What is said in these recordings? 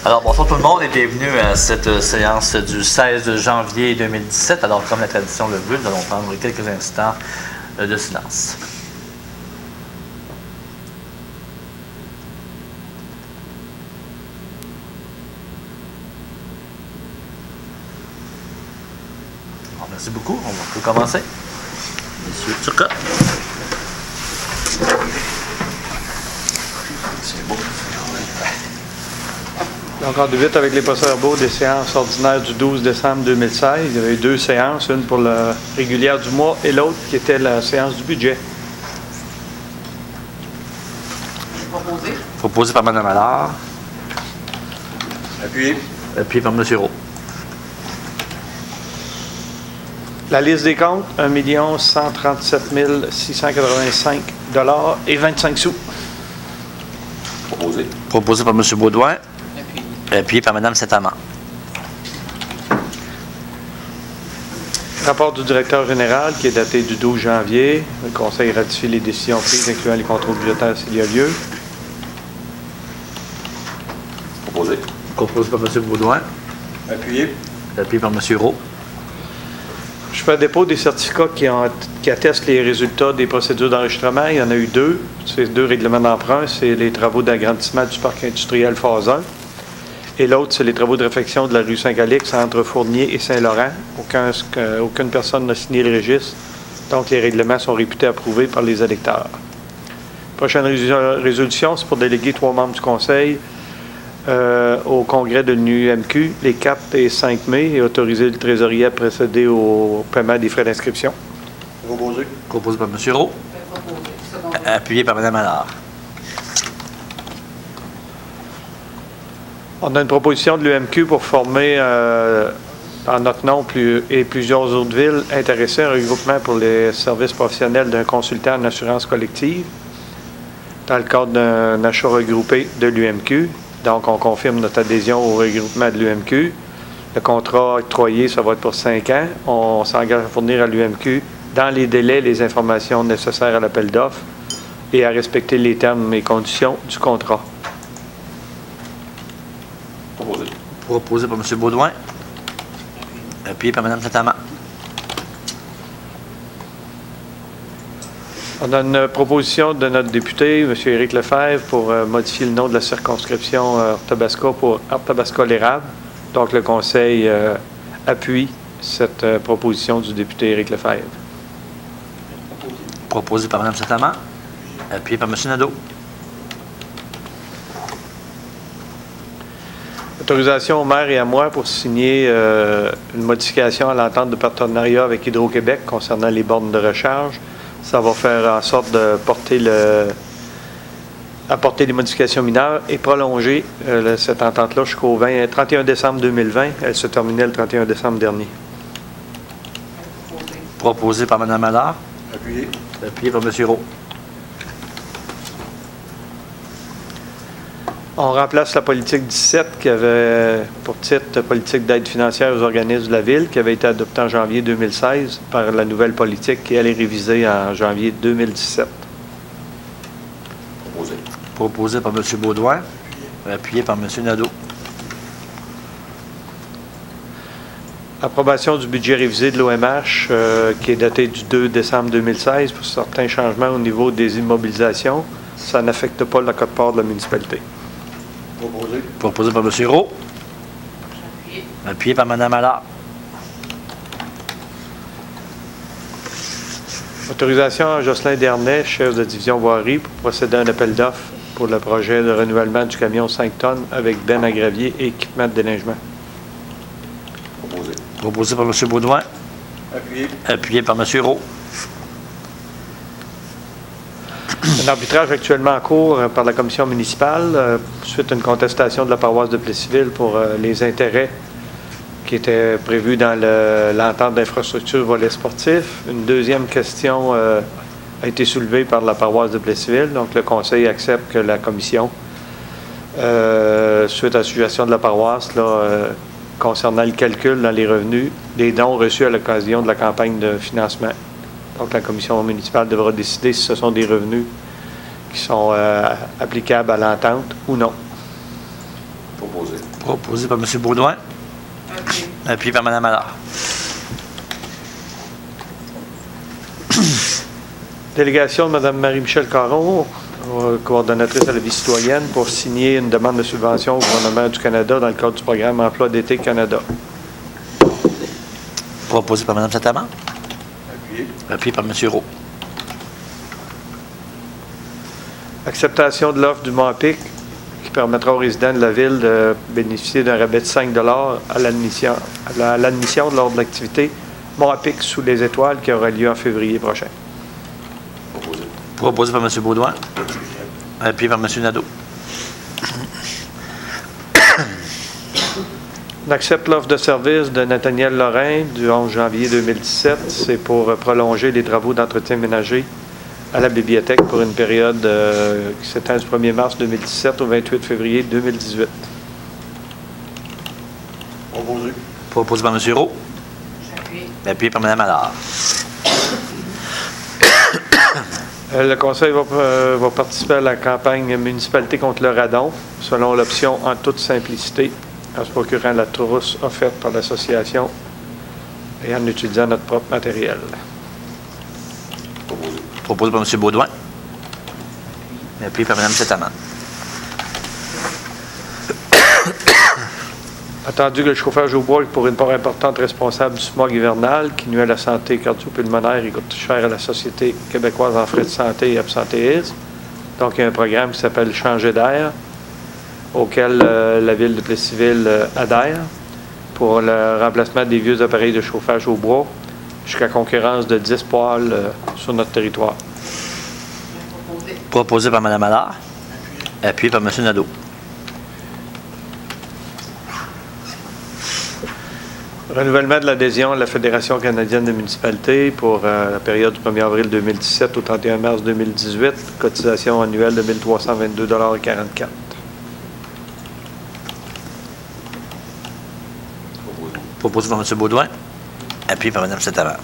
Alors, bonsoir tout le monde et bienvenue à cette séance du 16 janvier 2017. Alors, comme la tradition le veut, nous allons prendre quelques instants de silence. Alors, merci beaucoup. On peut commencer. Monsieur Turcotte. C'est beau. Donc, on débute avec les procès-verbaux des séances ordinaires du 12 décembre 2016. Il y avait eu deux séances, une pour la régulière du mois et l'autre qui était la séance du budget. Proposé. Proposé par Mme Allard. Appuyé. Appuyé par M. Roux. La liste des comptes, 1 137 685 et 25 sous. Proposé. Proposé par M. Baudouin. Appuyé. Appuyé par Mme Saint-Amand. Rapport du directeur général qui est daté du 12 janvier. Le Conseil ratifie les décisions prises, incluant les contrôles budgétaires s'il y a lieu. Proposé. Proposé par M. Baudouin. Appuyé. Appuyé par M. Roux. Je fais dépôt des certificats qui attestent les résultats des procédures d'enregistrement. Il y en a eu deux. C'est deux règlements d'emprunt. C'est les travaux d'agrandissement du parc industriel phase 1. Et l'autre, c'est les travaux de réfection de la rue Saint-Calix entre Fournier et Saint-Laurent. Aucune personne n'a signé le registre. Donc, les règlements sont réputés approuvés par les électeurs. Prochaine résolution, c'est pour déléguer 3 membres du Conseil au congrès de l'UMQ les 4 et 5 mai et autoriser le trésorier à procéder au paiement des frais d'inscription. Proposé. Proposé par M. Roux. Appuyé par Mme Allard. On a une proposition de l'UMQ pour former en notre nom et plusieurs autres villes intéressées à un regroupement pour les services professionnels d'un consultant en assurance collective dans le cadre d'un achat regroupé de l'UMQ. Donc, on confirme notre adhésion au regroupement de l'UMQ. Le contrat octroyé, ça va être pour 5 ans. On s'engage à fournir à l'UMQ, dans les délais, les informations nécessaires à l'appel d'offres et à respecter les termes et conditions du contrat. Proposé. Proposé par M. Baudouin. Appuyé par Mme Saint-Amand. On a une proposition de notre député, M. Éric Lefebvre, pour modifier le nom de la circonscription Arthabasca pour Arthabasca-l'Érable. Donc, le Conseil appuie cette proposition du député Éric Lefebvre. Proposé par Mme Saint-Amand. Appuyé par M. Nadeau. Autorisation au maire et à moi pour signer une modification à l'entente de partenariat avec Hydro-Québec concernant les bornes de recharge. Ça va faire en sorte de apporter des modifications mineures et prolonger cette entente-là jusqu'au 31 décembre 2020. Elle se terminait le 31 décembre dernier. Proposé par Mme Allard. Appuyé. Appuyé par M. Roux. On remplace la politique 17 qui avait pour titre politique d'aide financière aux organismes de la Ville, qui avait été adoptée en janvier 2016 par la nouvelle politique qui allait réviser en janvier 2017. Proposé. Proposé par M. Baudouin. Appuyé par M. Nadeau. Approbation du budget révisé de l'OMH qui est daté du 2 décembre 2016 pour certains changements au niveau des immobilisations. Ça n'affecte pas la quote-part de la municipalité. Proposé. Proposé par M. Roux. Appuyé par Mme Allard. Autorisation à Jocelyn Dernay, chef de division voirie, pour procéder à un appel d'offres pour le projet de renouvellement du camion 5 tonnes avec benne à gravier et équipement de déneigement. Proposé. Proposé par M. Baudouin. Appuyé. Appuyé par M. Roux. Un arbitrage actuellement en cours par la commission municipale suite à une contestation de la paroisse de Plessisville pour les intérêts qui étaient prévus dans l'entente d'infrastructure volet sportif. Une deuxième question a été soulevée par la paroisse de Plessisville. Donc, le conseil accepte que la commission, suite à la situation de la paroisse, concernant le calcul dans les revenus des dons reçus à l'occasion de la campagne de financement. Donc, la commission municipale devra décider si ce sont des revenus qui sont applicables à l'entente ou non. Proposé. Proposé par M. Baudouin. Appuyé par Mme Allard. Délégation de Mme Marie-Michel Caron, coordonnatrice à la vie citoyenne, pour signer une demande de subvention au gouvernement du Canada dans le cadre du programme Emploi d'été Canada. Proposé par Mme Saint-Amand. Appuyé. Appuyé par M. Roux. Acceptation de l'offre du MOAPIC qui permettra aux résidents de la Ville de bénéficier d'un rabais de 5 à l'admission lors de l'activité MOAPIC sous les étoiles qui aura lieu en février prochain. Proposé. Proposé par M. Baudouin. Appuyé par M. Nadeau. On accepte l'offre de service de Nathaniel Lorrain du 11 janvier 2017. C'est pour prolonger les travaux d'entretien ménager à la bibliothèque pour une période qui s'étend du 1er mars 2017 au 28 février 2018. Proposé. Proposé par M. Roux. Appuyé par Mme Allard. Le Conseil va participer à la campagne Municipalité contre le radon, selon l'option en toute simplicité, en se procurant la trousse offerte par l'association et en utilisant notre propre matériel. Proposé. Proposé par M. Baudouin. Appuyé par Mme Saint-Amand. Attendu que le chauffage au bois est pour une part importante responsable du smog hivernal qui nuit à la santé cardio-pulmonaire et coûte cher à la Société québécoise en frais de santé et absentéisme. Donc, il y a un programme qui s'appelle Changer d'air, auquel la Ville de Plessisville adhère pour le remplacement des vieux appareils de chauffage au bois jusqu'à concurrence de 10 poêles sur notre territoire. Proposé par Mme Allard. Appuyé par M. Nadeau. Renouvellement de l'adhésion à la Fédération canadienne des municipalités pour la période du 1er avril 2017 au 31 mars 2018. Cotisation annuelle de 1 322,44 $. Proposé par M. Baudouin. Appuyé par Mme Saint-Amand.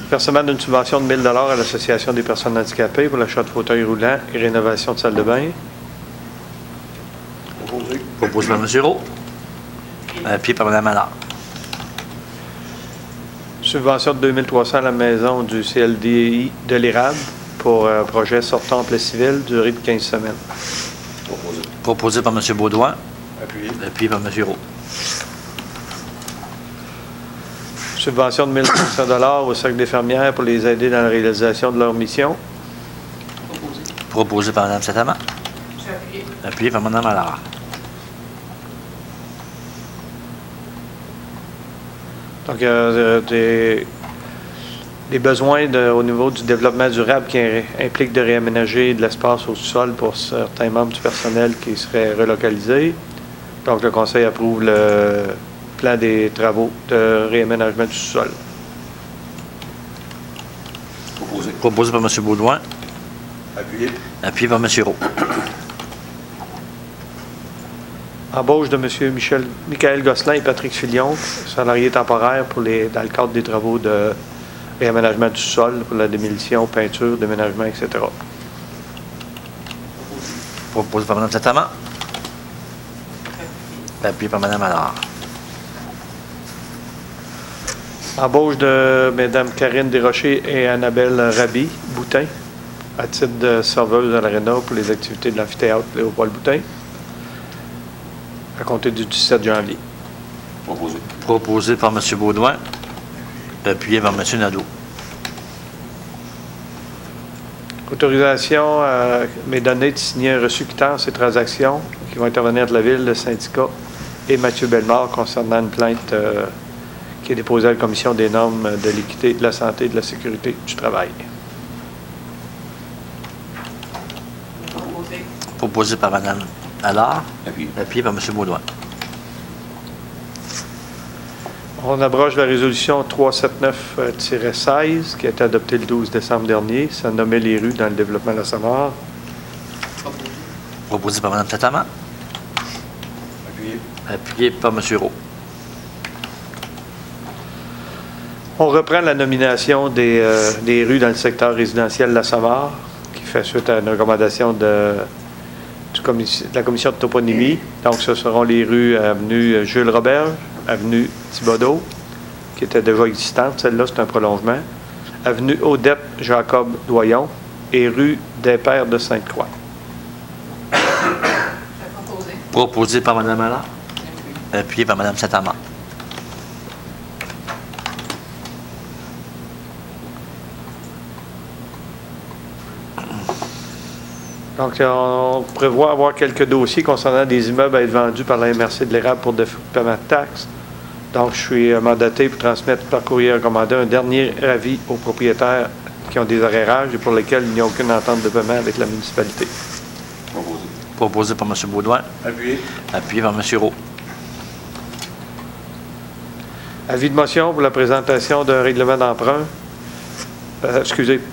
Versement d'une subvention de 1 000 $ à l'Association des personnes handicapées pour l'achat de fauteuils roulants et rénovation de salles de bain. Proposé. Proposé par M. Roux. Appuyé par Mme Allard. Subvention de 2 300 à la maison du CLDI de l'Érable pour projet sortant en Plessisville, durée de 15 semaines. Proposé. Proposé par M. Baudouin. Appuyé. Appuyé par M. Roux. Subvention de 1 500 $ au Cercle des fermières pour les aider dans la réalisation de leur mission. Proposé. Proposé par Mme Saint-Amand. Appuyé par Mme Allard. Donc, des besoins au niveau du développement durable qui impliquent de réaménager de l'espace au sol pour certains membres du personnel qui seraient relocalisés. Donc, le Conseil approuve le plan des travaux de réaménagement du sol. Proposé. Proposé par M. Baudouin. Appuyé. Appuyé par M. Roux. Embauche de M. Michael Gosselin et Patrick Filion, salariés temporaires dans le cadre des travaux de réaménagement du sol, pour la démolition, peinture, déménagement, etc. Proposé par Mme Saint-Amand. Appuyé par Mme Allard. Embauche de Mme Karine Desrochers et Annabelle Rabi Boutin à titre de serveuse à l'Arena pour les activités de l'amphithéâtre Léopold Boutin à compter du 17 janvier. Proposé. Proposé par M. Baudouin. Appuyé par M. Nadeau. Autorisation à mes données de signer un reçu quittance et transactions qui vont intervenir de la Ville, le syndicat et Mathieu Bellemare concernant une plainte qui est déposée à la Commission des normes de l'équité, de la santé et de la sécurité du travail. Proposé par Mme Allard. Appuyé. Appuyé par M. Baudouin. On abroge la résolution 379-16 qui a été adoptée le 12 décembre dernier. Ça nommait les rues dans le développement de la Samar. Proposé par Mme Saint-Amand. Appuyé. Appuyé par M. Roux. On reprend la nomination des rues dans le secteur résidentiel de la Samar, qui fait suite à une recommandation de la commission de toponymie. Donc, ce seront les rues avenue Jules Roberge, avenue Thibodeau, qui était déjà existante. Celle-là, c'est un prolongement. Avenue Odette Jacob Doyon et rue des Pères de Sainte-Croix. Proposé par Mme Allard. Appuyé par Mme Saint-Amand. Donc, on prévoit avoir quelques dossiers concernant des immeubles à être vendus par la MRC de l'Érable pour défaut de paiement de taxes. Donc, je suis mandaté pour transmettre par courrier recommandé un dernier avis aux propriétaires qui ont des arrérages et pour lesquels il n'y a aucune entente de paiement avec la municipalité. Proposé. Proposé par M. Baudouin. Appuyé. Appuyé par M. Roux. Avis de motion pour la présentation d'un règlement d'emprunt.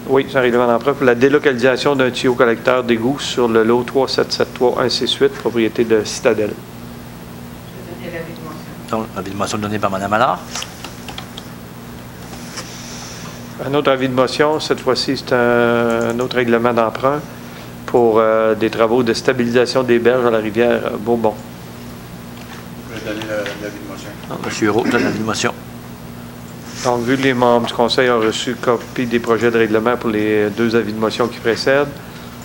Oui, c'est un règlement d'emprunt pour la délocalisation d'un tuyau collecteur d'égout sur le lot 3773168, propriété de Citadelle. Je vais donner l'avis de motion. Donc, avis de motion donné par Mme Allard. Un autre avis de motion, cette fois-ci, c'est un autre règlement d'emprunt pour des travaux de stabilisation des berges à la rivière Bourbon. Je vais donner l'avis de motion. Donc, M. Roux donne l'avis de motion. Donc, vu que les membres du Conseil ont reçu copie des projets de règlement pour les deux avis de motion qui précèdent,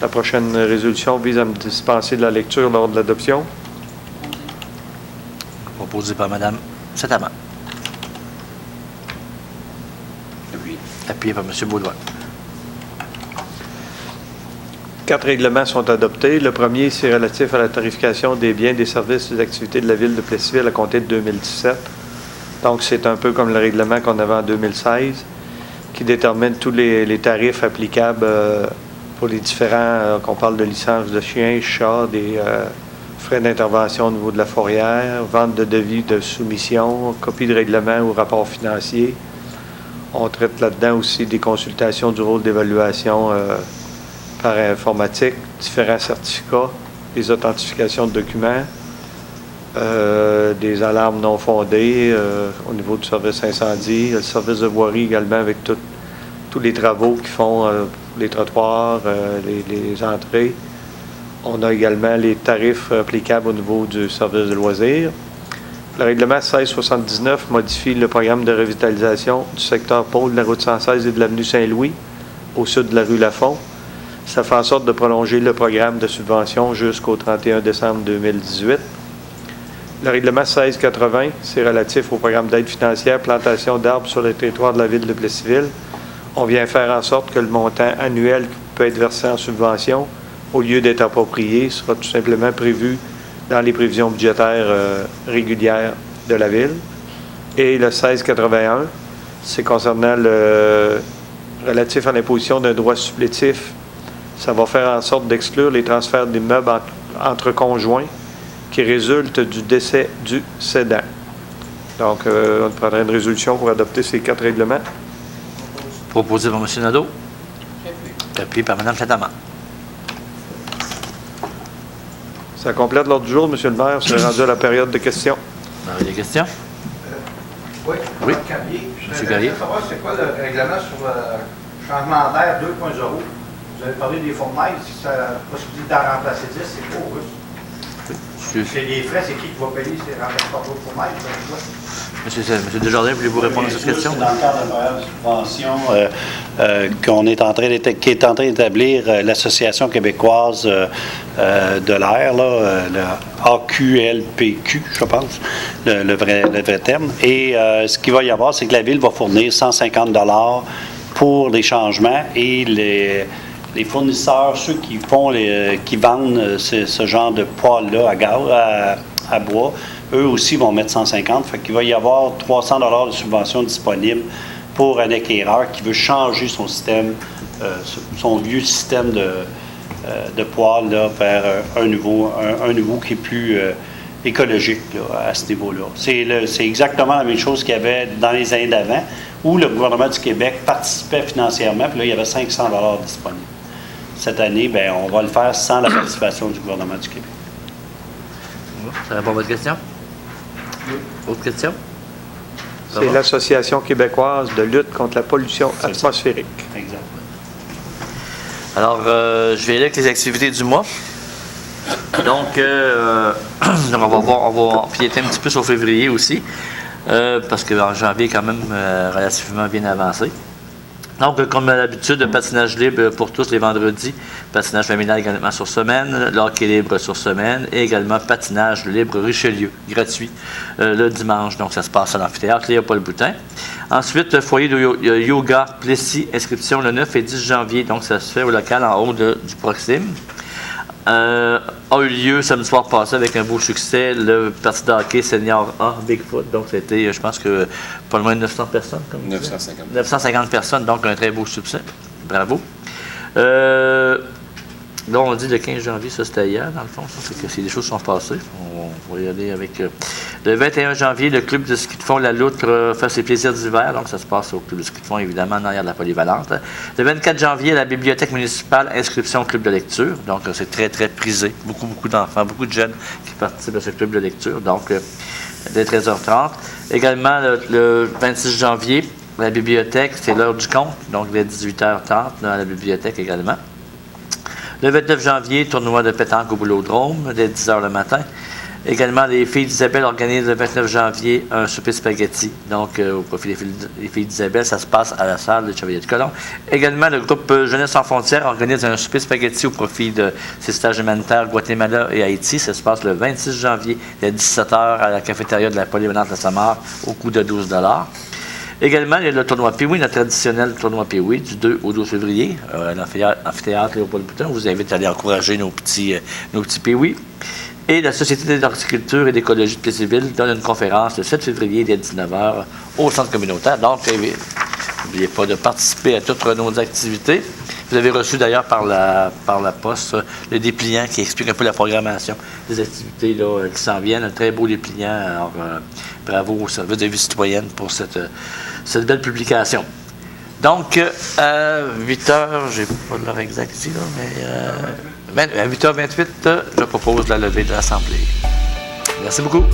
la prochaine résolution vise à me dispenser de la lecture lors de l'adoption. Proposé par Mme Saint-Amand. Appuyé. Appuyé par M. Baudouin. 4 règlements sont adoptés. Le premier, c'est relatif à la tarification des biens, des services et des activités de la Ville de Plessisville à compter de 2017. Donc, c'est un peu comme le règlement qu'on avait en 2016, qui détermine tous les tarifs applicables pour les différents, qu'on parle de licences de chiens, chats, des frais d'intervention au niveau de la fourrière, vente de devis de soumission, copie de règlement ou rapport financier. On traite là-dedans aussi des consultations du rôle d'évaluation par informatique, différents certificats, des authentifications de documents, des alarmes non fondées au niveau du service incendie, le service de voirie également avec tous les travaux qu'ils font, les trottoirs, les entrées. On a également les tarifs applicables au niveau du service de loisirs. Le règlement 1679 modifie le programme de revitalisation du secteur pôle de la route 116 et de l'avenue Saint-Louis, au sud de la rue Lafont. Ça fait en sorte de prolonger le programme de subvention jusqu'au 31 décembre 2018. Le règlement 1680, c'est relatif au programme d'aide financière, plantation d'arbres sur le territoire de la Ville de Plessisville. On vient faire en sorte que le montant annuel qui peut être versé en subvention, au lieu d'être approprié, sera tout simplement prévu dans les prévisions budgétaires régulières de la Ville. Et le 1681, c'est concernant le relatif à l'imposition d'un droit supplétif. Ça va faire en sorte d'exclure les transferts d'immeubles entre conjoints qui résultent du décès du cédant. Donc, on prendra une résolution pour adopter ces 4 règlements. Proposé par M. Nadeau. Appuyé par Mme Saint-Amand. Ça complète l'ordre du jour, M. le maire. C'est rendu à la période de questions. Vous avez des questions? Oui, Oui. Carrier. Monsieur Carrier. Je voudrais savoir c'est quoi le règlement sur le changement d'air 2.0. Vous avez parlé des fournailles, si ça a la possibilité d'en remplacer 10, c'est beau, oui. C'est les frais, c'est qui va payer ces remplacements d'autres fournailles? Monsieur Desjardins, voulez-vous répondre à cette question? C'est dans le cadre d'un programme de subvention qui est en train d'établir l'Association québécoise de l'air, le AQLPQ, je pense, le vrai terme. Et ce qu'il va y avoir, c'est que la Ville va fournir 150 $ pour les changements et les fournisseurs, ceux qui qui vendent ce genre de poêle-là à gaz, à bois, eux aussi vont mettre 150. Fait qu'il va y avoir 300 $ de subvention disponible pour un acquéreur qui veut changer son système, son vieux système de poêle là, vers un nouveau qui est plus écologique là, à ce niveau-là. C'est exactement la même chose qu'il y avait dans les années d'avant, où le gouvernement du Québec participait financièrement, puis là, il y avait 500 $ disponibles. Cette année, bien, on va le faire sans la participation du gouvernement du Québec. Ça répond à votre question? Autre question? C'est l'Association québécoise de lutte contre la pollution atmosphérique. Exact. Alors, je vais aller avec les activités du mois. Donc, on va empiéter un petit peu sur février aussi, parce qu'en janvier, quand même, relativement bien avancé. Donc, comme à l'habitude, le patinage libre pour tous les vendredis, patinage familial également sur semaine, le hockey libre sur semaine et également patinage libre Richelieu, gratuit, le dimanche. Donc, ça se passe à l'amphithéâtre Léopold-Boutin. Ensuite, le foyer de yoga Plessis, inscription le 9 et 10 janvier. Donc, ça se fait au local en haut du Proxime. A eu lieu samedi soir passé avec un beau succès, le parti de hockey senior A, Bigfoot. Donc, c'était, je pense que pas loin de 900 personnes. Comme 950. 950 personnes, donc un très beau succès. Bravo. Là, on dit le 15 janvier, ça c'était hier, dans le fond. Ça, c'est que des choses qui sont passées. On va y aller avec. Le 21 janvier, le club de ski de fond La Loutre fait ses plaisirs d'hiver. Donc, ça se passe au club de ski de fond, évidemment, en arrière de la polyvalente. Le 24 janvier, la bibliothèque municipale, inscription au club de lecture. Donc, c'est très, très prisé. Beaucoup d'enfants, beaucoup de jeunes qui participent à ce club de lecture. Donc, dès 13h30. Également, le 26 janvier, la bibliothèque, c'est l'heure du compte. Donc, dès 18h30, dans la bibliothèque également. Le 29 janvier, tournoi de pétanque au Boulodrome, dès 10h le matin. Également, les filles d'Isabelle organisent le 29 janvier un souper spaghetti. Donc, au profit des filles d'Isabelle, ça se passe à la salle de Chevalier de Colomb. Également, le groupe Jeunesse sans frontières organise un souper spaghetti au profit de ses stages humanitaires Guatemala et Haïti. Ça se passe le 26 janvier, à 17h, à la cafétéria de la polyvalente de Samar, au coût de 12 $. Également, il y a le tournoi Pee-Wee, notre traditionnel tournoi Pee-Wee, du 2 au 12 février, à l'amphithéâtre Léopold-Boutin. On vous invite à aller encourager nos petits Pee-Wee. Et la Société d'horticulture et d'écologie de Plessisville donne une conférence le 7 février dès 19h au centre communautaire. Donc, n'oubliez pas de participer à toutes nos activités. Vous avez reçu d'ailleurs par la poste le dépliant qui explique un peu la programmation des activités là, qui s'en viennent. Un très beau dépliant. Alors, bravo au service de vie citoyenne pour cette belle publication. Donc, à 8h, j'ai pas l'heure exacte ici, là, mais à 8h28, je propose la levée de l'Assemblée. Merci beaucoup.